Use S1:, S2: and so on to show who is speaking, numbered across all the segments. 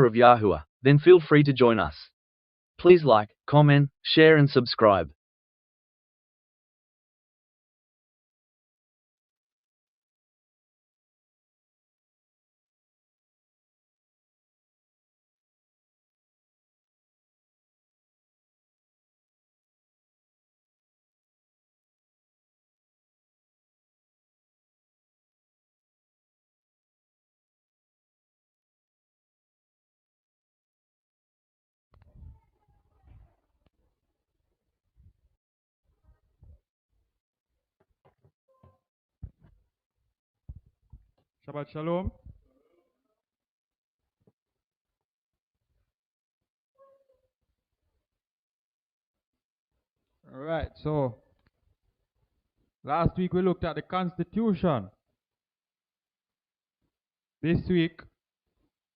S1: of Yahuah, then feel free to join us. Please like, comment, share and subscribe.
S2: Shabbat Shalom. Alright, so last week we looked at the Constitution. This week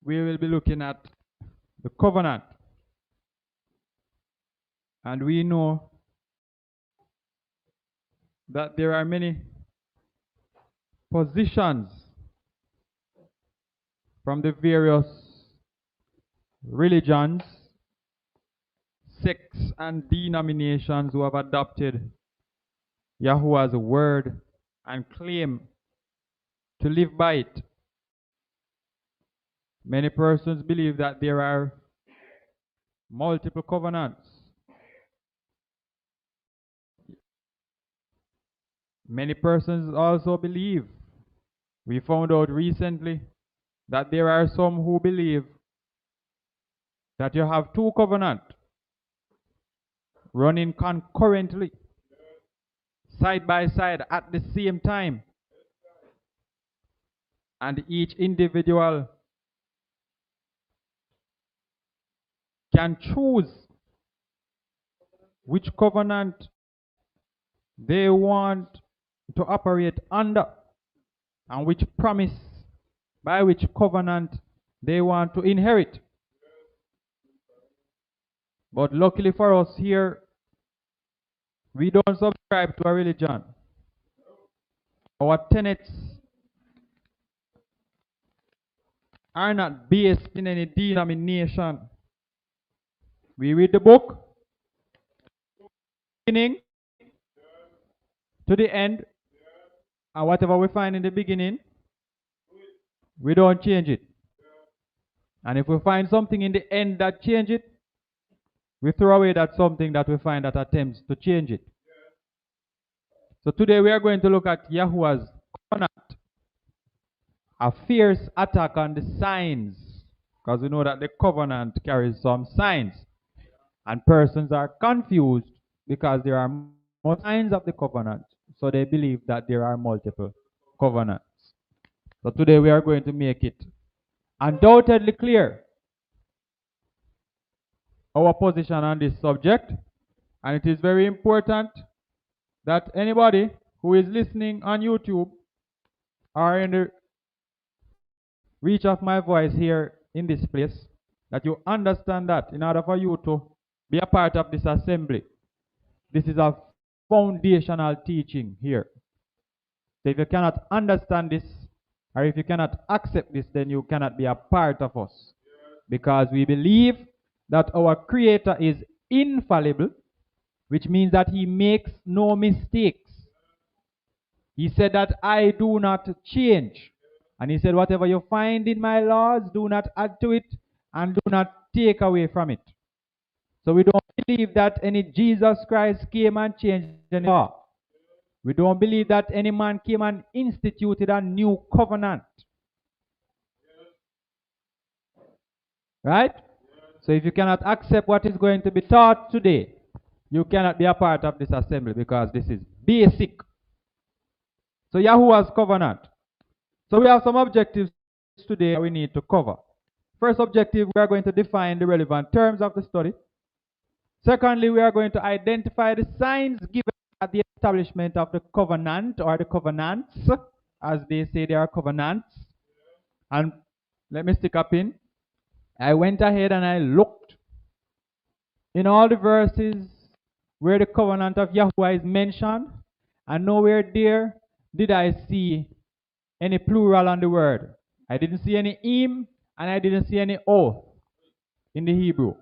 S2: we will be looking at the covenant. And we know that there are many positions from the various religions, sects, and denominations who have adopted Yahuah's word and claim to live by it. Many persons believe that there are multiple covenants. Many persons also believe, we found out recently, that there are some who believe that you have two covenants running concurrently, side by side at the same time. And each individual can choose which covenant they want to operate under and which promise by which covenant they want to inherit. But luckily for us here, we don't subscribe to a religion. Our tenets are not based in any denomination. We read the book, beginning to the end, and whatever we find in the beginning, we don't change it. And if we find something in the end that changes it, we throw away that something that we find that attempts to change it. So today we are going to look at Yahuah's covenant, a fierce attack on the signs, because we know that the covenant carries some signs, and persons are confused because there are more signs of the covenant, so they believe that there are multiple covenants. So today we are going to make it undoubtedly clear our position on this subject, and it is very important that anybody who is listening on YouTube or in the reach of my voice here in this place, that you understand that in order for you to be a part of this assembly, this is a foundational teaching here. So if you cannot understand this, or if you cannot accept this, then you cannot be a part of us. Because we believe that our Creator is infallible, which means that He makes no mistakes. He said that I do not change. And He said, whatever you find in my laws, do not add to it and do not take away from it. So we don't believe that any Jesus Christ came and changed any law. We don't believe that any man came and instituted a new covenant. Right? So if you cannot accept what is going to be taught today, you cannot be a part of this assembly because this is basic. So Yahuah's covenant. So we have some objectives today we need to cover. First objective, we are going to define the relevant terms of the study. Secondly, we are going to identify the signs given at the establishment of the covenant or the covenants, as they say they are covenants. And let me stick a pin. I went ahead and I looked in all the verses where the covenant of Yahuah is mentioned, and nowhere there did I see any plural on the word. I didn't see any im and I didn't see any oath. in the Hebrew.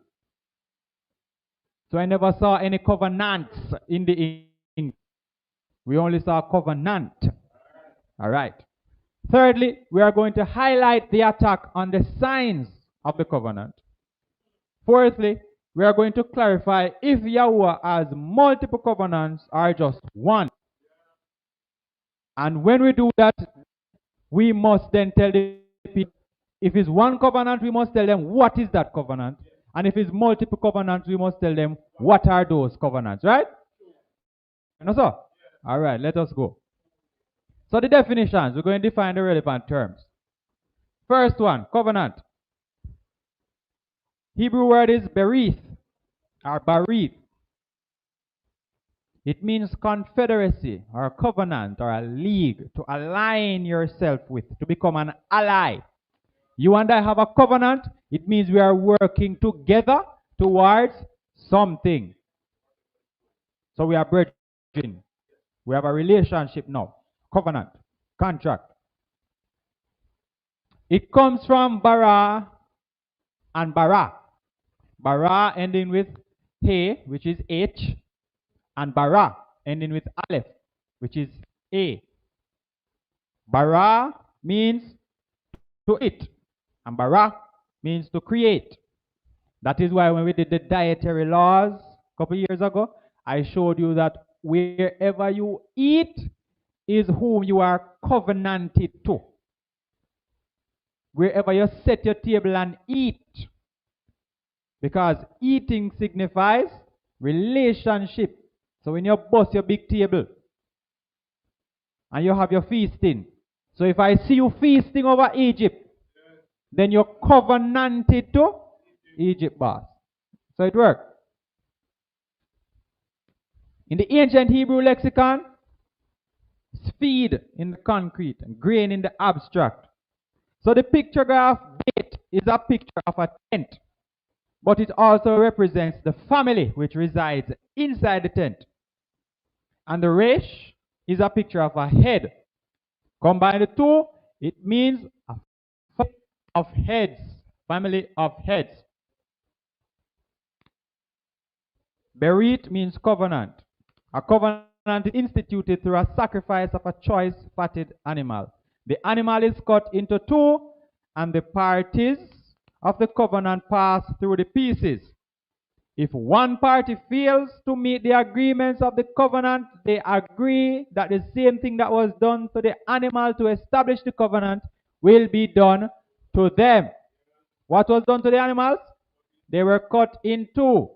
S2: So I never saw any covenants in the English. We only saw covenant. All right. Thirdly, we are going to highlight the attack on the signs of the covenant. Fourthly, we are going to clarify if Yahuah has multiple covenants or just one. And when we do that, we must then tell the people, if it's one covenant, we must tell them what is that covenant. And if it's multiple covenants, we must tell them what are those covenants, right? No, sir? All right, let us go. So the definitions, we're going to define the relevant terms. First one, covenant. Hebrew word is berith or barith. It means confederacy or a covenant or a league, to align yourself with, to become an ally. You and I have a covenant. It means we are working together towards something. So we are brethren. We have a relationship now. Covenant. Contract. It comes from bara and bara. Bara ending with he, which is H, and bara ending with aleph, which is A. Bara means to eat, and bara means to create. That is why when we did the dietary laws a couple years ago, I showed you that wherever you eat is whom you are covenanted to. Wherever you set your table and eat, because eating signifies relationship. So when you bust your big table and you have your feasting, so if I see you feasting over Egypt, then you're covenanted to Egypt, boss. So it works. In the ancient Hebrew lexicon, feed in the concrete and grain in the abstract. So the pictograph bait is a picture of a tent, but it also represents the family which resides inside the tent. And the resh is a picture of a head. Combine the two, it means a family of heads. Family of heads. Berit means covenant. A covenant is instituted through a sacrifice of a choice fatted animal. The animal is cut into two, and the parties of the covenant pass through the pieces. If one party fails to meet the agreements of the covenant, they agree that the same thing that was done to the animal to establish the covenant will be done to them. What was done to the animals? They were cut in two.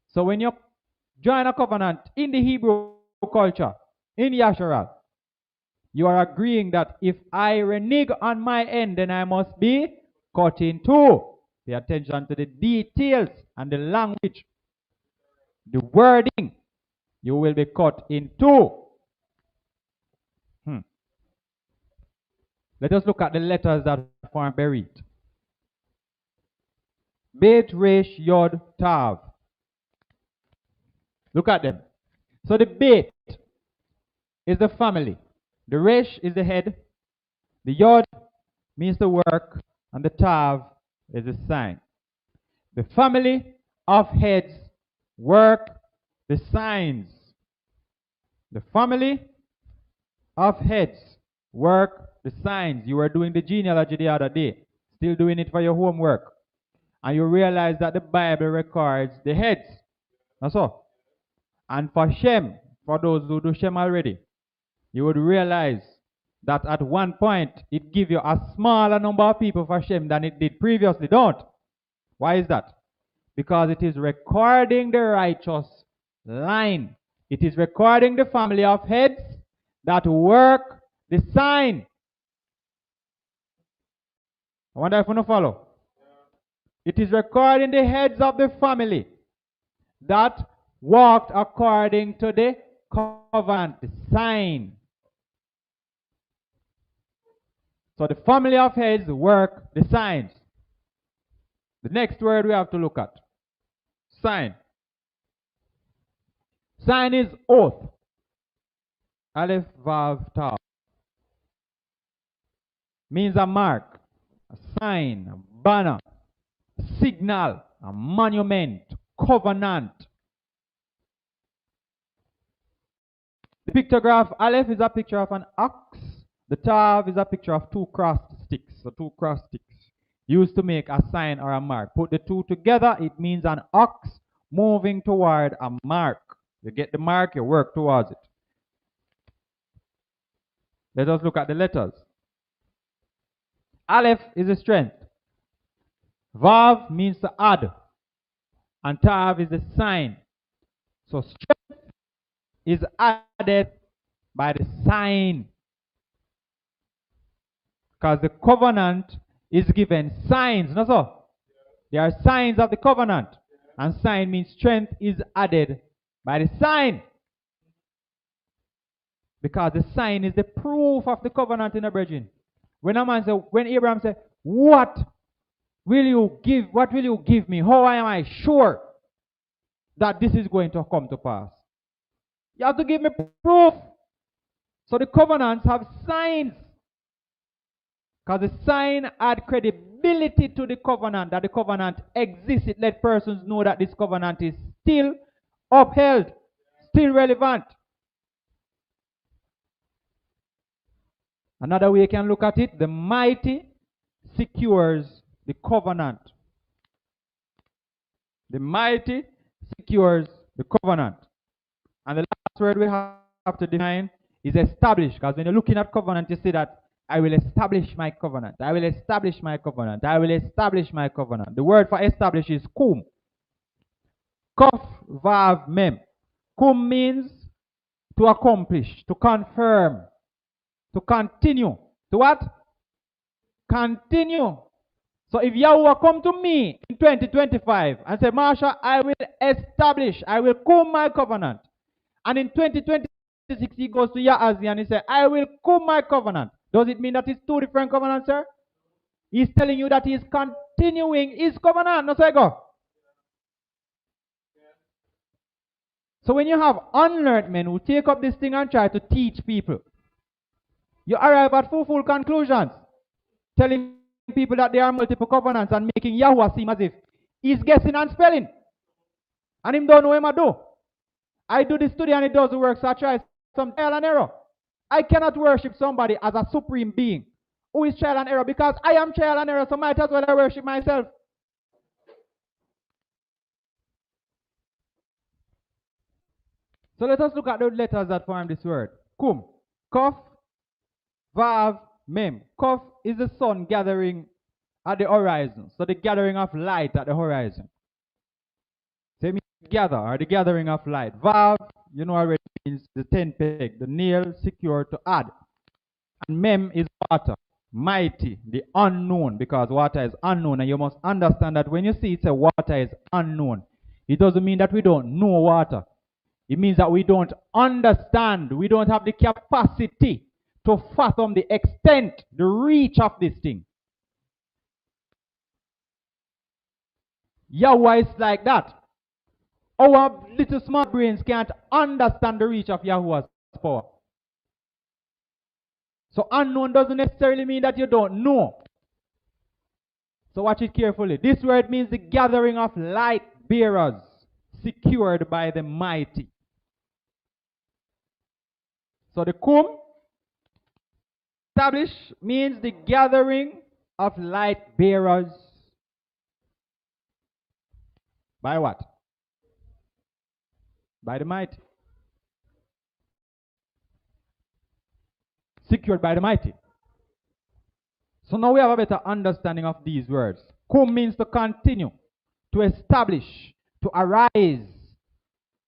S2: So when you join a covenant in the Hebrew culture, in Yisra'el, you are agreeing that if I renege on my end, then I must be cut in two. Pay attention to the details and the language, the wording. You will be cut in two. Let us look at the letters that form Berit. Bet, Resh, Yod, Tav. Look at them. So the Bet is the family. The Resh is the head. The Yod means the work. And the Tav is the sign. The family of heads work the signs. The family of heads work the signs. You were doing the genealogy the other day. Still doing it for your homework. And you realize that the Bible records the heads. That's all. And for Shem, for those who do Shem already, you would realize that at one point it gives you a smaller number of people for Shem than it did previously. Don't. Why is that? Because it is recording the righteous line. It is recording the family of heads that work the sign. I wonder if you follow. It is recording the heads of the family that walked according to the covenant, the sign. So the family of heads work the signs. The next word we have to look at. Sign. Sign is oath. Aleph, Vav, Tav. Means a mark, a sign, a banner, signal, a monument, covenant. The pictograph Aleph is a picture of an ox. The Tav is a picture of two crossed sticks. So two crossed sticks used to make a sign or a mark. Put the two together, it means an ox moving toward a mark. You get the mark, you work towards it. Let us look at the letters. Aleph is a strength. Vav means to add. And Tav is the sign. So strength is added by the sign. Because the covenant is given signs. No, so? There are signs of the covenant. And sign means strength is added by the sign. Because the sign is the proof of the covenant in the brethren. When Abraham said, what will you give me? How am I sure that this is going to come to pass? You have to give me proof. So the covenants have signs. Because the sign add credibility to the covenant, that the covenant exists. It let persons know that this covenant is still upheld, still relevant. Another way you can look at it, the mighty secures the covenant. The mighty secures the covenant. And the last word we have to define is establish. Because when you're looking at covenant, you see that I will establish my covenant. I will establish my covenant. I will establish my covenant. The word for establish is kum. Kof, vav, mem. Kum means to accomplish, to confirm, to continue. To what? Continue. So if Yahuah come to me in 2025 and say, Mashah, I will establish, I will kum my covenant. And in 2026 he goes to Yahazi and he says, I will kum my covenant. Does it mean that it's two different covenants, sir? He's telling you that he's continuing his covenant. No, say go. So when you have unlearned men who take up this thing and try to teach people, you arrive at full conclusions, telling people that there are multiple covenants and making Yahuah seem as if he's guessing and spelling. And him don't know him I do. I do this study and it doesn't work, so I try some trial and error. I cannot worship somebody as a supreme being who is trial and error, because I am trial and error, so might as well I worship myself. So let us look at the letters that form this word. Kum, Kof, Vav, Mem. Kof is the sun gathering at the horizon. So the gathering of light at the horizon. So it means gather, or the gathering of light. Vav, you know already, means the 10 peg, the nail secure to add. And Mem is water, mighty, the unknown, because water is unknown. And you must understand that when you see it's a water is unknown, it doesn't mean that we don't know water. It means that we don't understand, we don't have the capacity to fathom the extent, the reach of this thing. Yahuah is like that. Our little small brains can't understand the reach of Yahuah's power. So unknown doesn't necessarily mean that you don't know. So watch it carefully. This word means the gathering of light bearers secured by the mighty. So the kum, establish, means the gathering of light bearers. By what? By the mighty. Secured by the mighty. So now we have a better understanding of these words. Kum means to continue, to establish, to arise,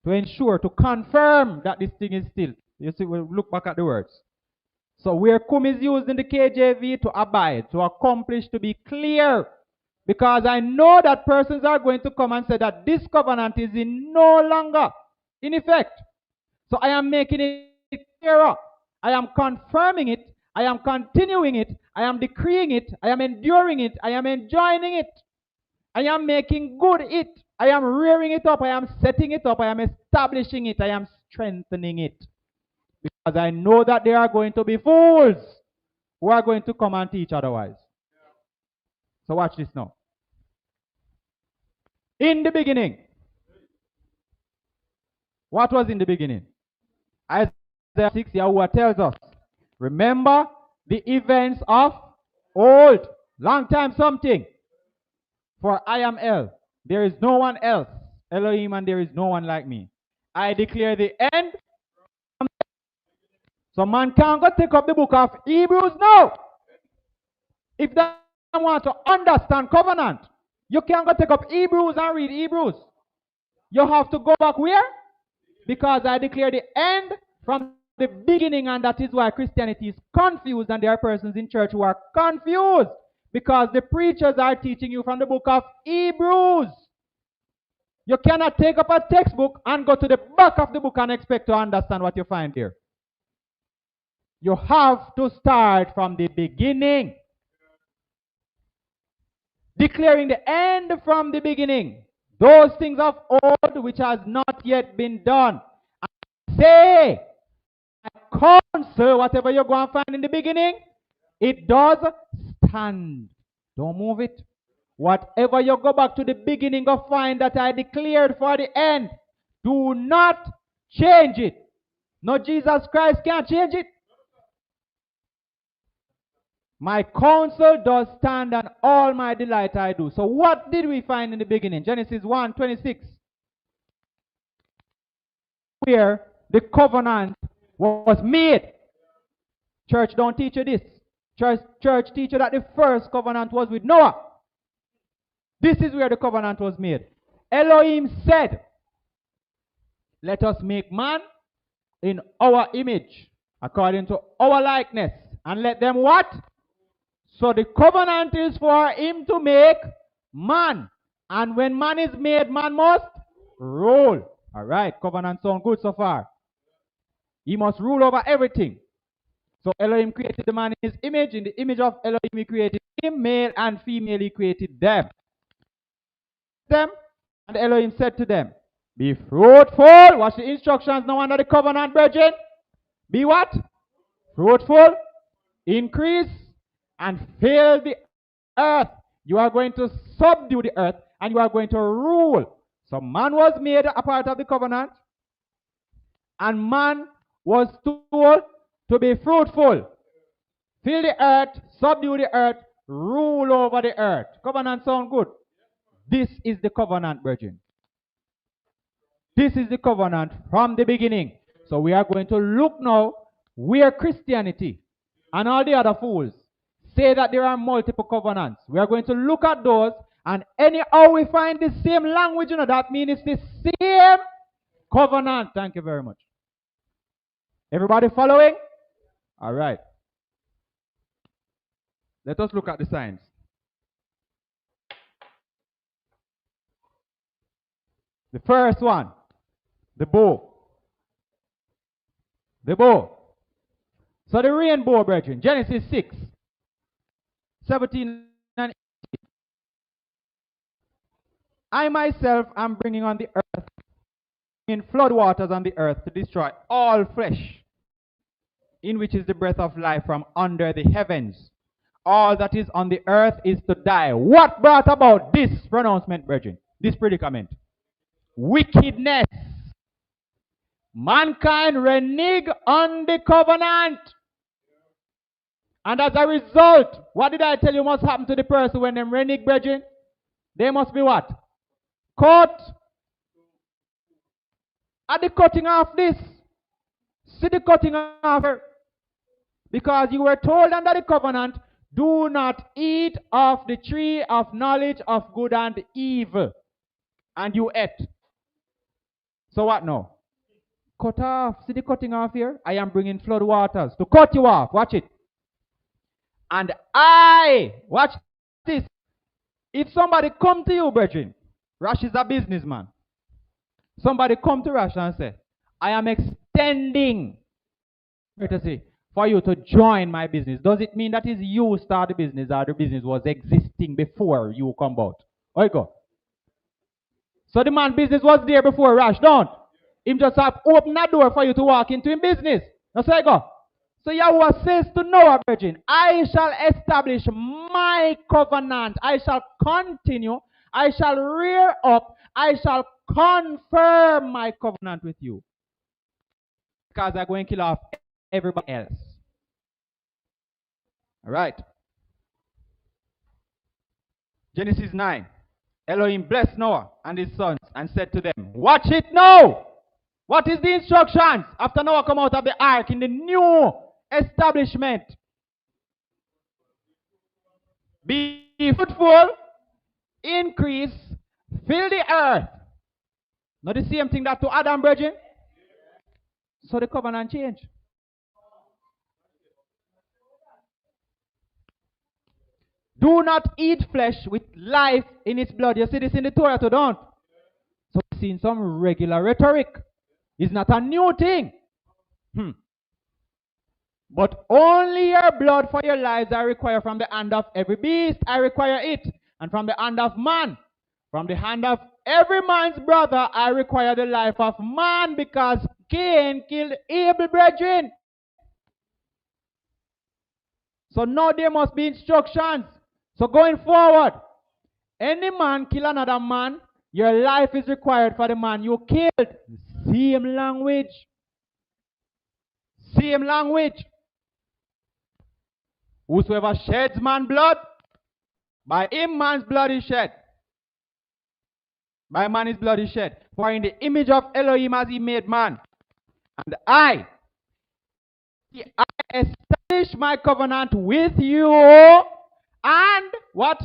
S2: to ensure, to confirm that this thing is still. You see, we'll look back at the words. So where kum is used in the KJV, to abide, to accomplish, to be clear. Because I know that persons are going to come and say that this covenant is in no longer in effect. So I am making it clearer. I am confirming it. I am continuing it. I am decreeing it. I am enduring it. I am enjoying it. I am making good it. I am rearing it up. I am setting it up. I am establishing it. I am strengthening it. Because I know that there are going to be fools who are going to come and teach otherwise. So watch this now. In the beginning. What was in the beginning? Isaiah 6, Yahuah tells us, remember the events of old, long time something. For I am El. There is no one else. Elohim, and there is no one like me. I declare the end. So man can't go take up the book of Hebrews now. If they want to understand covenant, you can't go take up Hebrews and read Hebrews. You have to go back where? Because I declare the end from the beginning, and that is why Christianity is confused, and there are persons in church who are confused because the preachers are teaching you from the book of Hebrews. You cannot take up a textbook and go to the back of the book and expect to understand what you find there. You have to start from the beginning. Declaring the end from the beginning. Those things of old which has not yet been done. And say, counsel, whatever you go and find in the beginning, it does stand. Don't move it. Whatever you go back to the beginning of find that I declared for the end, do not change it. No, Jesus Christ can't change it. My counsel does stand, and all my delight I do. So what did we find in the beginning? Genesis 1:26. Where the covenant was made. Church don't teach you this. Church teach you that the first covenant was with Noah. This is where the covenant was made. Elohim said, let us make man in our image, according to our likeness, and let them what? So the covenant is for him to make man. And when man is made, man must rule. All right, covenant sound good so far. He must rule over everything. So Elohim created the man in his image. In the image of Elohim he created him, male and female he created them. And Elohim said to them, be fruitful. Watch the instructions now under the covenant, brethren. Be what? Fruitful, increase, and fill the earth. You are going to subdue the earth, and you are going to rule. So man was made a part of the covenant, and man was told to be fruitful, fill the earth, subdue the earth, rule over the earth. Covenant sound good? This is the covenant, brethren. This is the covenant from the beginning. So we are going to look now where Christianity and all the other fools say that there are multiple covenants. We are going to look at those, and anyhow we find the same language, that means it's the same covenant. Thank you very much. Everybody following? All right. Let us look at the signs. The first one, the bow. The bow. So the rainbow, brethren, Genesis 6, 17 and 18. I myself am bringing on the earth, in flood waters on the earth, to destroy all flesh, in which is the breath of life from under the heavens. All that is on the earth is to die. What brought about this pronouncement, brethren? This predicament? Wickedness. Mankind renege on the covenant. And as a result, what did I tell you must happen to the person when they renege, brethren? They must be what? Cut. At the cutting off this. See the cutting off her. Because you were told under the covenant, do not eat of the tree of knowledge of good and evil. And you ate. So what now? Cut off. See the cutting off here? I am bringing flood waters to cut you off. Watch it. And watch this. If somebody come to you, brethren, Rash is a businessman. Somebody come to Rash and say, I am extending for you to join my business. Does it mean that is you start the business or the business was existing before you come about? There you go. So the man business was there before Rash, don't? Him just have opened that door for you to walk into his business. That's how you go. So Yahuah says to Noah, brethren, I shall establish my covenant. I shall continue I shall rear up, I shall confirm my covenant with you. Because I'm going to kill off everybody else. All right. Genesis 9. Elohim blessed Noah and his sons and said to them, watch it now. What is the instructions after Noah come out of the ark in the new establishment? Be fruitful, increase, fill the earth. Not the same thing that to Adam, brethren? So the covenant changed. Do not eat flesh with life in its blood. You see this in the Torah, too, don't? So we've seen some regular rhetoric. It's not a new thing. But only your blood for your lives I require from the hand of every beast. I require it. And from the hand of man. From the hand of every man's brother, I require the life of man, because Cain killed Abel, brethren. So now there must be instructions. So going forward, any man kill another man, your life is required for the man you killed. Same language. Same language. Whosoever sheds man's blood, by him man's blood is shed. By man his blood is shed. For in the image of Elohim has he made man. And I establish my covenant with you. And what?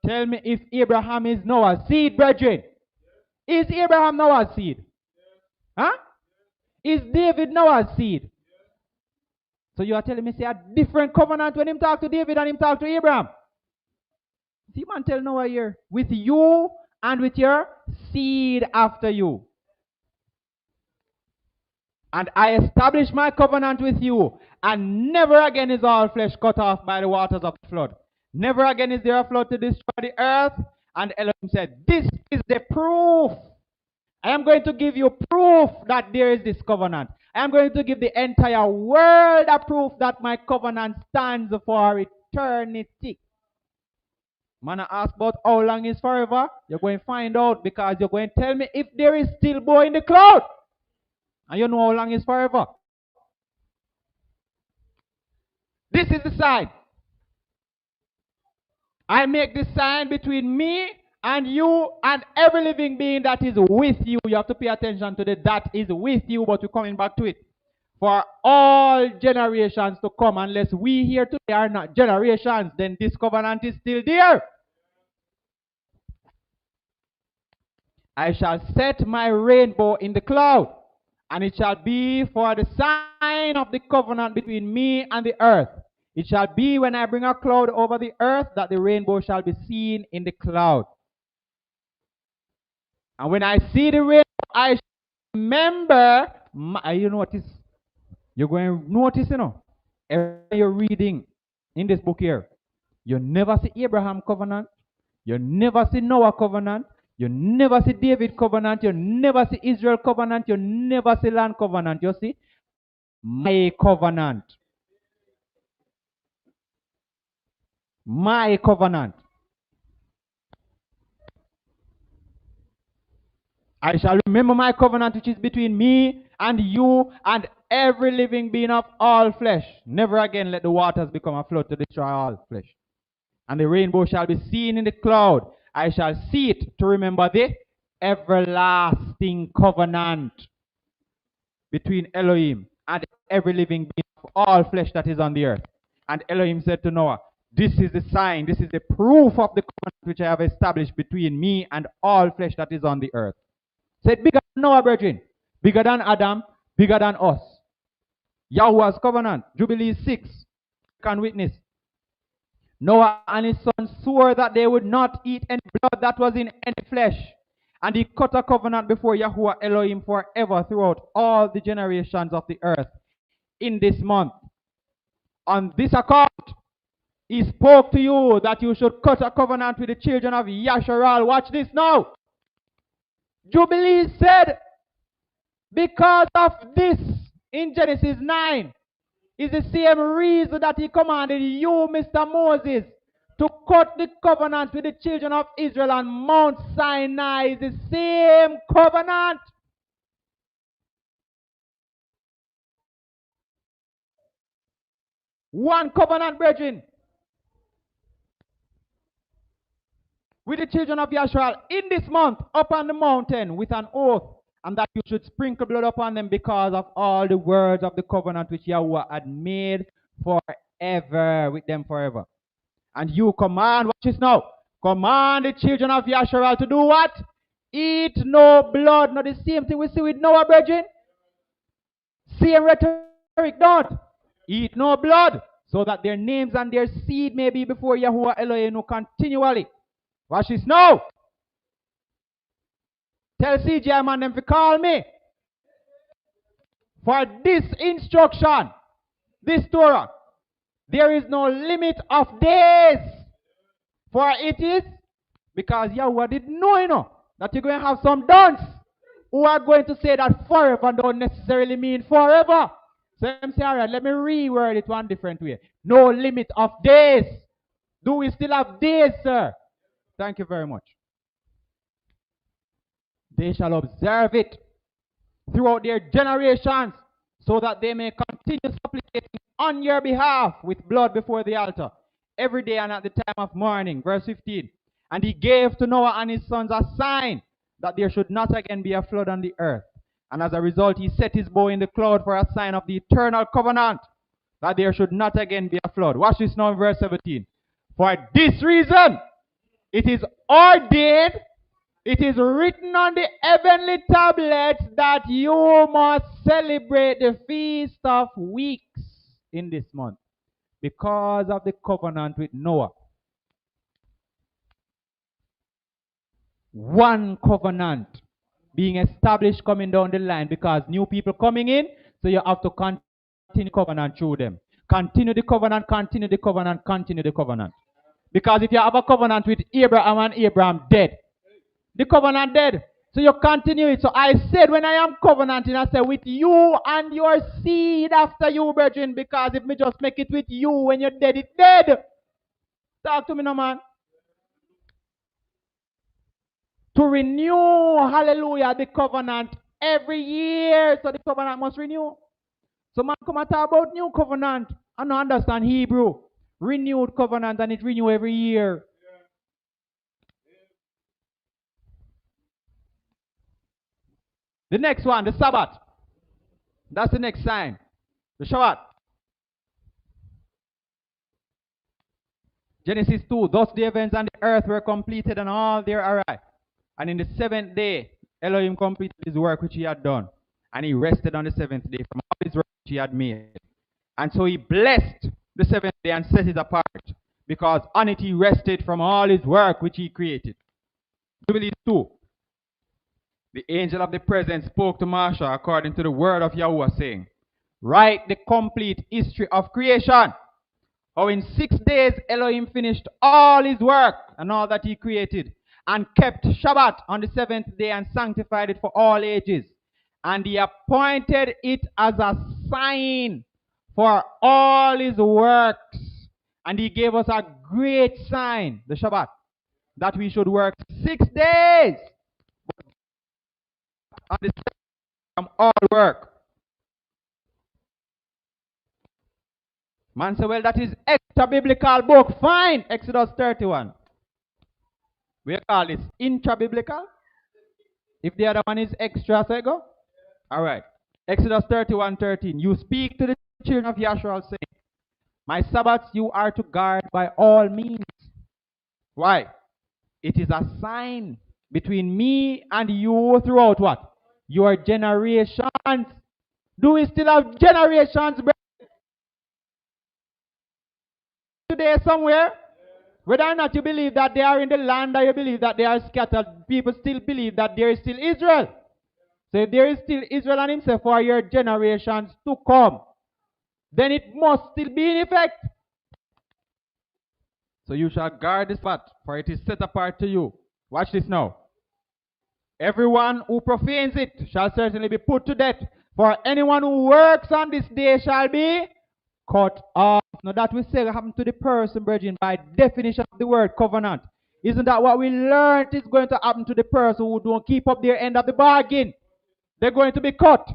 S2: Tell me if Abraham is Noah's seed, brethren. Is Abraham Noah's seed? Huh? Is David Noah's seed? So you are telling me say a different covenant when him talk to David and him talk to Abraham. See, man tell Noah here, with you and with your seed after you. And I establish my covenant with you, and never again is all flesh cut off by the waters of the flood. Never again is there a flood to destroy the earth. And Elohim said, this is the proof. I am going to give you proof that there is this covenant. I am going to give the entire world a proof that my covenant stands for eternity. Man, I ask about how long is forever. You're going to find out, because you're going to tell me if there is still boy in the cloud. And you know how long is forever. This is the sign. I make this sign between me and you and every living being that is with you. You have to pay attention to that is with you, but we're coming back to it. For all generations to come, unless we here today are not generations, then this covenant is still there. I shall set my rainbow in the cloud, and it shall be for the sign of the covenant between me and the earth. It shall be when I bring a cloud over the earth that the rainbow shall be seen in the cloud. And when I see the rainbow, I shall remember. You notice? You're going to notice, every you're reading in this book here, you never see Abraham covenant. You never see Noah covenant. You never see David covenant. You never see Israel covenant. You never see land covenant. You see? My covenant. My covenant. I shall remember my covenant which is between me and you and every living being of all flesh. Never again let the waters become a flood to destroy all flesh. And the rainbow shall be seen in the cloud. I shall see it to remember the everlasting covenant between Elohim and every living being of all flesh that is on the earth. And Elohim said to Noah, this is the sign, this is the proof of the covenant which I have established between me and all flesh that is on the earth. Said bigger than Noah, brethren, bigger than Adam, bigger than us. Yahuah's covenant, Jubilee 6, can witness. Noah and his sons swore that they would not eat any blood that was in any flesh. And he cut a covenant before Yahuah Elohim forever throughout all the generations of the earth. In this month, on this account, he spoke to you that you should cut a covenant with the children of Yisra'el. Watch this now. Jubilee said, because of this, in Genesis 9, is the same reason that he commanded you, Mr. Moses, to cut the covenant with the children of Israel on Mount Sinai is the same covenant. One covenant, brethren, with the children of Yisra'el in this month upon the mountain with an oath, and that you should sprinkle blood upon them because of all the words of the covenant which Yahuah had made forever with them forever. And you command, watch this now, command the children of Yisra'el to do what? Eat no blood. Not the same thing we see with Noah, brethren. Same rhetoric, don't. Eat no blood, so that their names and their seed may be before Yahuah Elohim continually. Watch this now. Tell CJ man them to call me. For this instruction, this Torah, there is no limit of days. For it is because Yahuah didn't know, that you're going to have some dons who are going to say that forever don't necessarily mean forever. So I'm saying, all right, let me reword it one different way. No limit of days. Do we still have days, sir? Thank you very much. They shall observe it throughout their generations, so that they may continue supplicating on your behalf with blood before the altar, every day and at the time of mourning. Verse 15. And he gave to Noah and his sons a sign that there should not again be a flood on the earth. And as a result, he set his bow in the cloud for a sign of the eternal covenant, that there should not again be a flood. Watch this now in verse 17. For this reason, it is ordained, it is written on the heavenly tablets that you must celebrate the Feast of Weeks in this month, because of the covenant with Noah. One covenant being established coming down the line, because new people coming in, so you have to continue covenant through them. Continue the covenant, continue the covenant, continue the covenant. Because if you have a covenant with Abraham and Abraham dead, the covenant dead. So you continue it. So I said when I am covenanting, I said with you and your seed after you, brethren, because if me just make it with you, when you're dead, it's dead. Talk to me now, man. To renew, hallelujah, the covenant every year. So the covenant must renew. So man come and talk about new covenant. I don't understand Hebrew. Renewed covenant, and it renew every year. The next one, the Sabbath. That's the next sign. The Shabbat. Genesis 2. Thus the heavens and the earth were completed and all their array. And in the seventh day, Elohim completed his work which he had done. And he rested on the seventh day from all his work which he had made. And so he blessed the seventh day and set it apart, because on it he rested from all his work which he created. Jubilee 2. The angel of the presence spoke to Mashah according to the word of Yahuah, saying, write the complete history of creation. How in 6 days Elohim finished all his work and all that he created, and kept Shabbat on the seventh day and sanctified it for all ages. And he appointed it as a sign for all his works. And he gave us a great sign, the Shabbat, that we should work 6 days on the from all work. Man say, well, that is extra biblical book. Fine. Exodus 31. We call this intra-biblical. If the other one is extra, say go. All right. Exodus 31:13. You speak to the children of Yisra'el, saying, my Sabbaths you are to guard by all means. Why? It is a sign between me and you throughout what? Your generations. Do we still have generations today somewhere? Whether or not you believe that they are in the land or you believe that they are scattered, people still believe that there is still Israel. So if there is still Israel and himself for your generations to come, then it must still be in effect. So you shall guard the spot, for it is set apart to you. Watch this now. Everyone who profanes it shall certainly be put to death. For anyone who works on this day shall be cut off. Now that we say happened to the person, brethren, by definition of the word covenant. Isn't that what we learned is going to happen to the person who don't keep up their end of the bargain? They're going to be cut.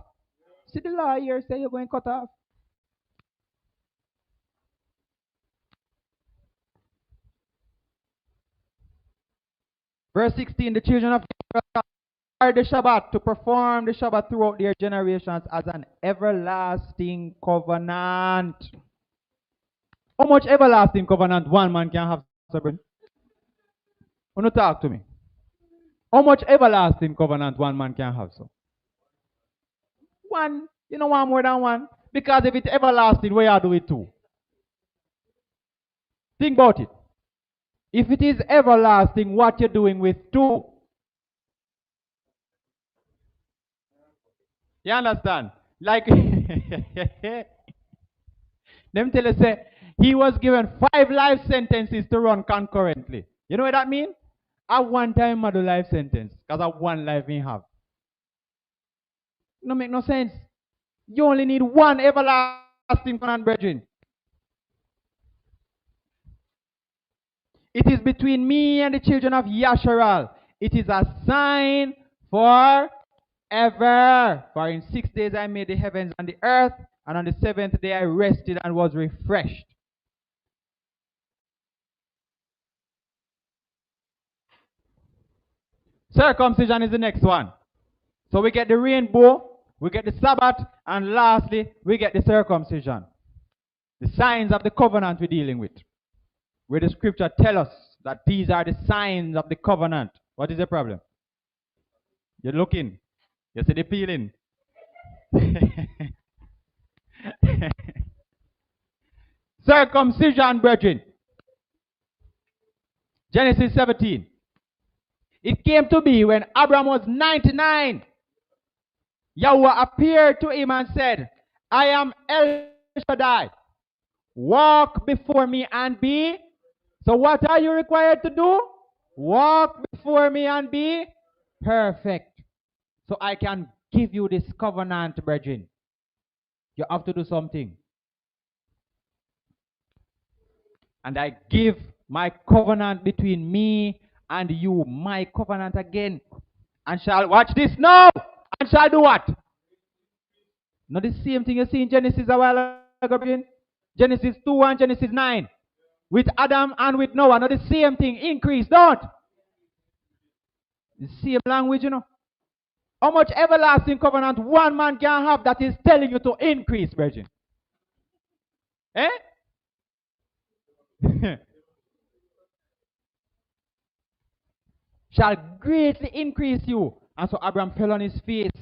S2: See the law here say you're going to cut off. Verse 16, the children of Israel are the Shabbat to perform the Shabbat throughout their generations as an everlasting covenant. How much everlasting covenant one man can have, brethren? Want to talk to me? How much everlasting covenant one man can have, so? One. You know one more than one? Because if it's everlasting, where you do it too? Think about it. If it is everlasting, what you're doing with two? You understand? Like, them tell us, say, he was given 5 life sentences to run concurrently. You know what that means? At one time, I do life sentence, because of one life we have. No make no sense. You only need one everlasting covenant, brethren. It is between me and the children of Yisra'el. It is a sign for ever. For in 6 days I made the heavens and the earth, and on the 7th day I rested and was refreshed. Circumcision is the next one. So we get the rainbow, we get the Sabbath, and lastly, we get the circumcision. The signs of the covenant we're dealing with. Where the scripture tell us that these are the signs of the covenant. What is the problem? You're looking. You see the peeling. Circumcision, brethren. Genesis 17. It came to be when Abraham was 99. Yahuah appeared to him and said, I am El Shaddai. Walk before me and be. So what are you required to do? Walk before me and be perfect. So I can give you this covenant, brethren. You have to do something. And I give my covenant between me and you, my covenant again. And shall, watch this now, and shall do what? Not the same thing you see in Genesis a while ago, brethren. Genesis 2 and Genesis 9. With Adam and with Noah, not the same thing. Increase, don't. The same language, you know. How much everlasting covenant one man can have that is telling you to increase, brethren? Eh? Shall greatly increase you. And so Abraham fell on his face